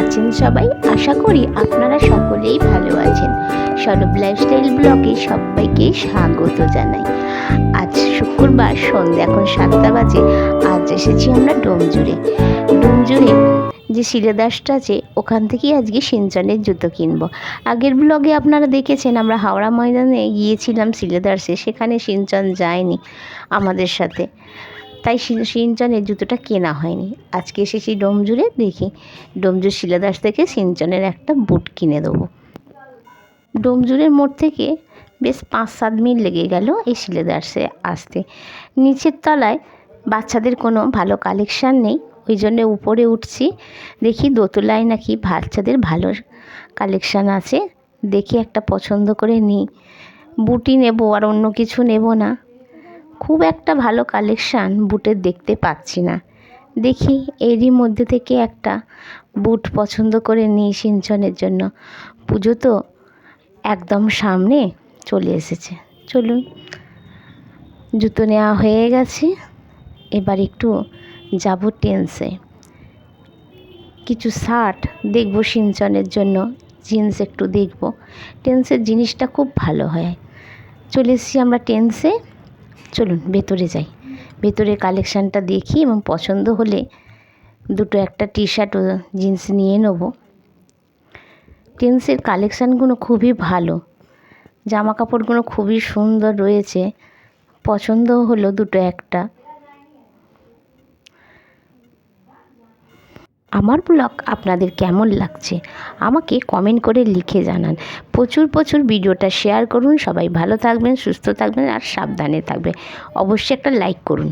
আছেন সবাই? আশা করি আপনারা সকলেই ভালো আছেন। সরব লাইফস্টাইল ব্লগে সবাইকে স্বাগত জানাই। আজ শুক্রবার, সন্ধ্যা এখন 7টা বাজে। আজ এসেছি আমরা ডোমজুড়ে যে শিলেদাসটা আছে ওখান থেকেই আজকে সিঞ্চনের জুতো কিনবো। আগের ব্লগে আপনারা দেখেছেন আমরা হাওড়া ময়দানে গিয়েছিলাম শিলেদাসে, সেখানে সিঞ্চন যায়নি আমাদের সাথে, তাই সিঞ্চনের জুতোটা কেনা হয়নি। আজকে এসেছি ডোমজুড়ে, দেখি ডোমজুর শিলাদাস থেকে সিঞ্চনের একটা বুট কিনে দেবো। ডোমজুড়ের মোড় থেকে বেশ 5-7 মিনিট লেগে গেল এই শিলাদাসে আসতে। নিচের তলায় বাচ্চাদের কোনো ভালো কালেকশান নেই, ওই জন্য উপরে উঠছি, দেখি দোতলায় নাকি বাচ্চাদের ভালো কালেকশান আছে। দেখি একটা পছন্দ করে নিই, বুটই নেব আর অন্য কিছু নেব না। খুব একটা ভালো কালেকশান বুটের দেখতে পাচ্ছি না, দেখি এরই মধ্যে থেকে একটা বুট পছন্দ করে নিই সিঞ্চনের জন্য। পুজো তো একদম সামনে চলে এসেছে। চলুন, জুতো নেওয়া হয়ে গেছে, এবার একটু যাব টেন্সে। কিছু শার্ট দেখব সিঞ্চনের জন্য, জিন্স একটু দেখব। টেন্সের জিনিসটা খুব ভালো হয়। চলে এসেছি আমরা টেন্সে, চলুন ভেতরে যাই, ভেতরে কালেকশানটা দেখি এবং পছন্দ হলে দুটো একটা টি শার্ট ও জিন্স নিয়ে নেব। টেন্সের কালেকশানগুলো খুবই ভালো, জামা কাপড়গুলো খুবই সুন্দর রয়েছে, পছন্দ হলো দুটো একটা। আমার ব্লগ আপনাদের কেমন লাগছে আমাকে কমেন্ট করে লিখে জানান। প্রচুর ভিডিওটা শেয়ার করুন। সবাই ভালো থাকবেন, সুস্থ থাকবেন আর সাবধানে থাকবেন। অবশ্যই একটা লাইক করুন।